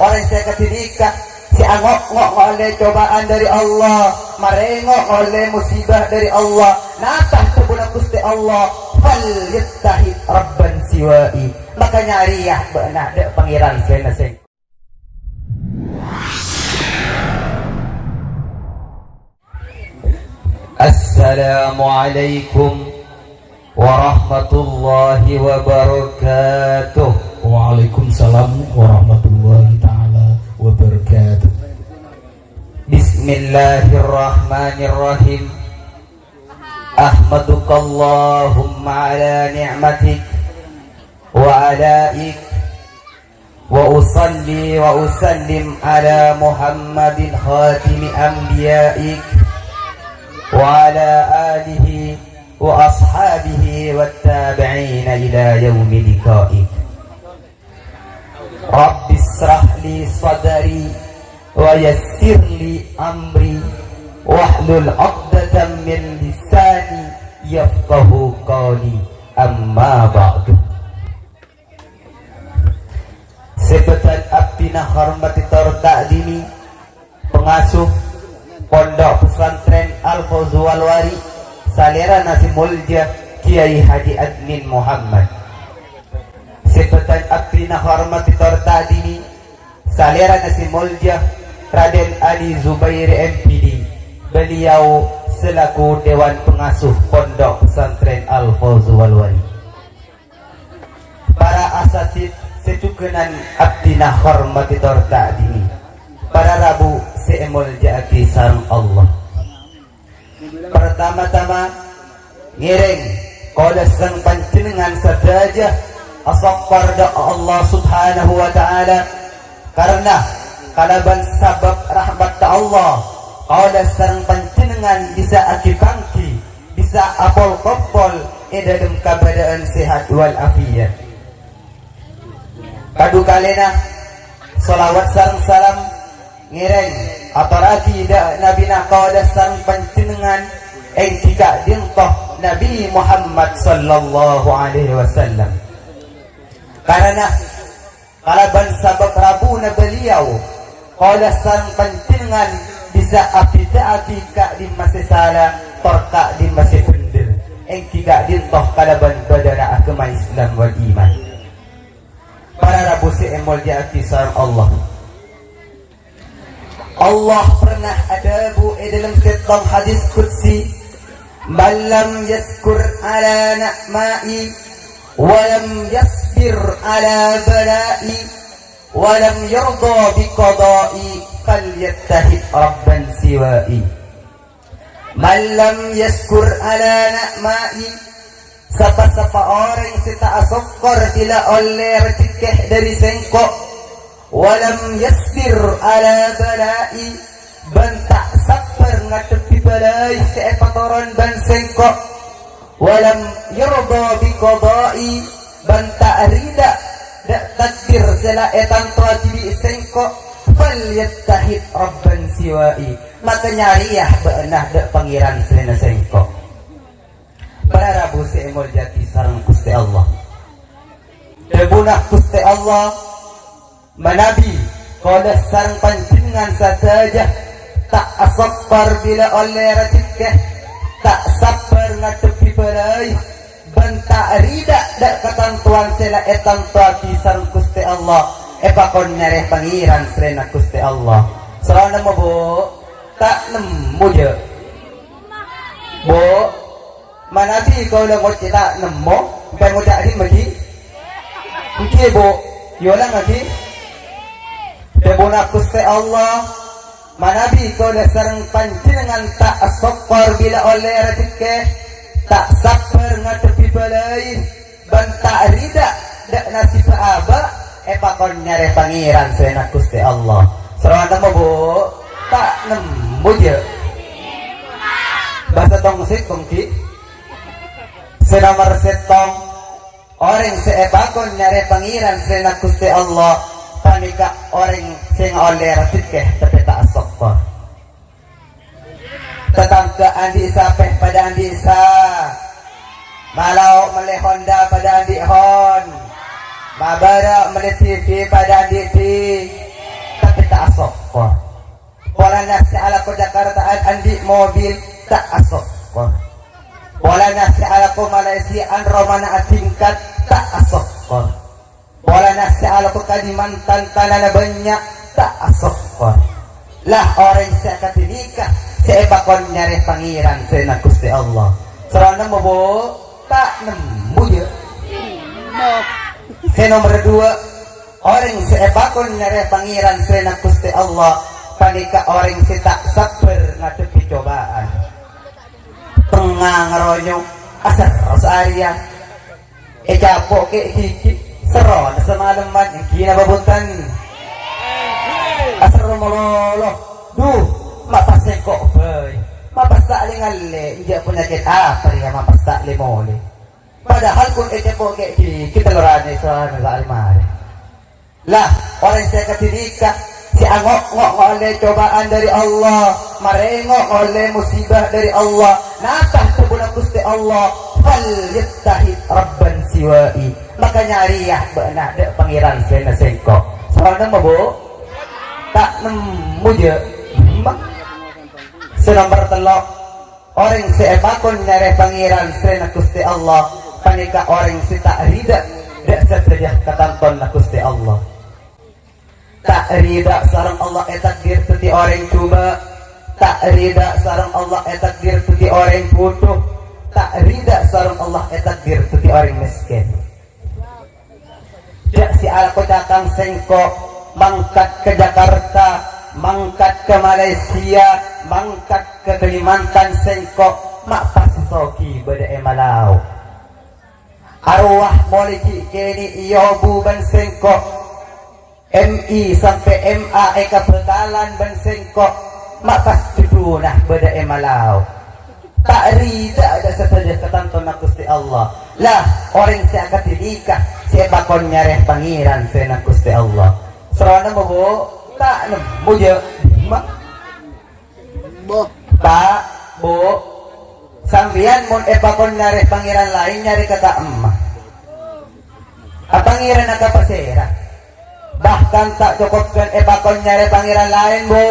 orang saya ketika si angok-ngok oleh cobaan dari Allah, marengok oleh musibah dari Allah, natah tebuna Gusti Allah, fal yattahid rabban siwai, maka nyariah beunah dek pangeran sena-sena. Assalamualaikum warahmatullahi wabarakatuh. Waalaikumsalam warahmatullahi ta'ala wabarakatuh. Bismillahirrahmanirrahim. Ahmadukallahumma ala ni'matik wa alaik wa usalli wa usallim ala Muhammadin khatimi anbiyaik wa ala alihi wa ashabihi wa tabi'ina ila yaumi liqa'ik. Rabbi israh li sadri wa yassir li amri wahlul 'uqdatam min lisani yafqahu qawli, amma ba'du. Sebetan abdina hormati ta'dimi pengasuh Pondok Pesantren Al-Fawzu Wal-Wari Salera Nasi Mulja Kiai Haji Admin Muhammad. Sebetan abdina hormati ta'dimi Salera Nasi Mulja Raden Ali Zubair MPD, beliau selaku Dewan Pengasuh Pondok Pesantren Al-Fawzu Wal-Wari. Para asatid secukenan abdina hormati ta'dimi, para rabu seemol jaati sareng Allah. Pertama-tama ngiring qala sang panjenengan sadaya asaqar da Allah subhanahu wa ta'ala, karena kalaban sabab rahmat ta Allah qala sang panjenengan bisa akibangki bisa apol kopol edadem kabadaan sehat wal afiyat. Kadu kalena salawat sareng salam ngireng atarati da nabi na qala sareng panjenengan ing tiga dintoh Nabi Muhammad sallallahu alaihi wasallam, karena kalaban sabab rabu na beliau qala sareng panjenengan bisa apita ka di masisala torka di masih bener ing tiga dintoh kalaban badana agama Islam wal iman. Para rabu seemol jaati sareng Allah. Allah pernah ada dalam sebuah hadis qudsi, "Malam yaskur ala na'mai wa lam yasbir ala bala'i wa lam yarda bi qada'i falyattahid rabban siwai." Malam yaskur ala na'mai, siapa-siapa orang sita asokor bila oleh rezeki dari sengkok, walam yasbir ala balai, bentak sabar ngadepi balai seepatoron ban sengkok, walam yarda bi qada'i, bentak rida dak takdir sela etan tua tibi sengkok, fal yattahid rabban siwai, maka nyariah beunah dak pangeran selena sengkok. Para rabu seemol jati sareng Gusti Allah, debunah Gusti Allah manabi qala sareng panjenengan sadaya tak asafar bila oleh rezeki, tak sabar ngadepi balai, bentak rida dak katantuan sela etan tuati sareng Gusti Allah, epakon nyareh pangeran selena Gusti Allah. Sarana mo bu tak nemu je bu manabi kau dah mau cerita nemu pengen muda ini bagi mungkin bu yola lagi debuna Gusti Allah manabi kau dah sareng panjenengan tak asokor bila oleh rezeki, tak sabar ngadepi balai, bentak rida dak nasib aba, epakon nyare pangeran selena Gusti Allah. Serangan temu bu tak nemu je bahasa tongsik kongki senomor setong orang seepakon nyare pangeran selena Gusti Allah, panika orang sing oleh rezeki tapi tak asokor. Tetangga andi sapeh pada andi sa, malau mele Honda pada andi Hon, mabara mele TV pada andi TV, asokor. Pola nasi ala ko Jakartaan andi mobil tak asokor. Pola nasi ala ko Malaysia an Romana atingkat tak asokor. Pola nasi ala ko Kalimantan tanah banyak tak asokor. Lah orang saya katinika saya bakon nyari pangeran saya Gusti Allah. Serana mo bo tak nemu je. Saya nomor 2 orang saya bakon nyari pangeran saya Gusti Allah. Panika orang saya tak sabar ngadepi cobaan. Tengah ngeronyong asar rosarian. Capok ke hiki seron semalaman yang kina babuntan. Asar mololo. Duh, mapas kok boy. Mapas tak lingalle, injak penyakit apa ya mapas tak limole. Padahal kung capok ke hiki kita lorane sana sa almari. Lah, orang saya ketika si angok-ngok oleh cobaan dari Allah, marengok oleh musibah dari Allah, nakah tebuna Gusti Allah, fal yattahid rabban siwai. Maka nyari ya beunah dek pangeran sena sengko. Soalna mah Bu, tak nemu je. Senomor 3 orang seebakon nyari pangeran sena Gusti Allah, panika orang si tak rida dek saja katanton na Gusti Allah. Tak rida sarang Allah takdir tuti orang coba, tak rida sarang Allah takdir tuti orang butuh, tak rida sarang Allah takdir tuti orang miskin. Jak si alko datang sengko mangkat ke Jakarta, mangkat ke Malaysia, mangkat ke Kalimantan sengko mak pasoki beda emalau. Arwah moliki kini iyo buban sengko MI sampai MA eka bekalan ban sengkok makas tudunah beda emalau. Tak rida ada saja ketanton Gusti Allah. Lah orang saya katinika saya bakon nyareh pangeran sena Gusti Allah. Serana bobo tak nemu je. Tak bo sambian mun bakon nyareh pangeran lain nyari kata emah. Pangeran aka pasera. Bahkan tak cukupkan bakon nyari pangeran lain Bu.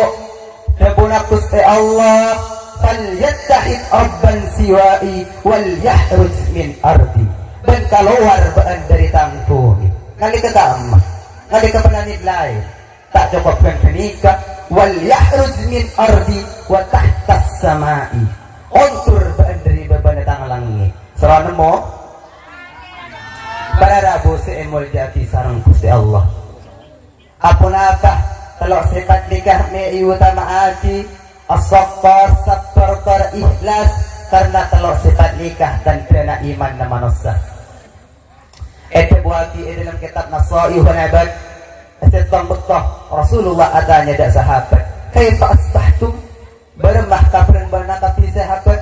Debuna Gusti Allah fal yattahid rabban siwai wal yahruj min ardi. Dan keluar baan dari tangkumi. Ngali kata emah, ngali ke penanid lain. Tak cukupkan kenika wal yahruj min ardi wa tahtas samai. Ontur baan dari beban tang langit. Serana mo para rabu seemol jati sarang Gusti Allah. Apunapa kalau sifat nikah me utama ati as-sabar sabar ikhlas karena kalau sifat nikah dan dana iman na manusia. Itu buati dalam kitab Nasaihul Ibad. Setong betul Rasulullah adanya dak sahabat. Kaifa asbahtum? Bermah kapan bernabi sahabat?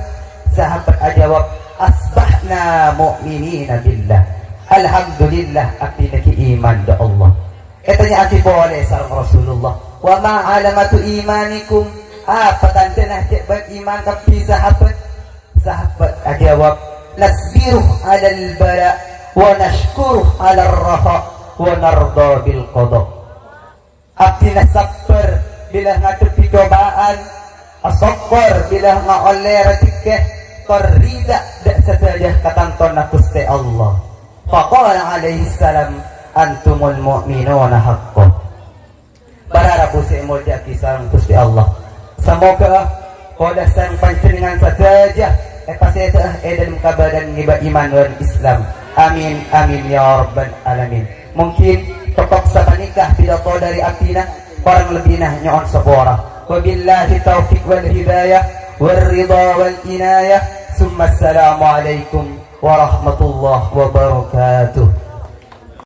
Sahabat ajawab asbahna mu'minina billah. Alhamdulillah api iman da Allah. Katanya ati boleh sareng Rasulullah. Wa ma alamatu imanikum? Apa tanda nah beriman kapi sahabat? Sahabat jawab nasbiru 'alal bala wa nashkuru 'alal raha wa narda bil qada. Abdi sabar bila ngadepi cobaan, asabar bila ngaoleh rezeki, terrida dak saja katanton Gusti Allah. Faqala alaihi salam antumul mu'minuna haqqan. Berharap semua jaki sareng Gusti Allah. Semoga pada sang panjenengan saja pasti dalam kabadan ngiba iman dan Islam. Amin amin ya rabbal alamin. Mungkin tokoh sabanikah pidato dari atina orang lebihnya nyon sabora. Wabillahi taufiq wal hidayah wal ridha wal inayah. Summa assalamu alaikum warahmatullahi wabarakatuh.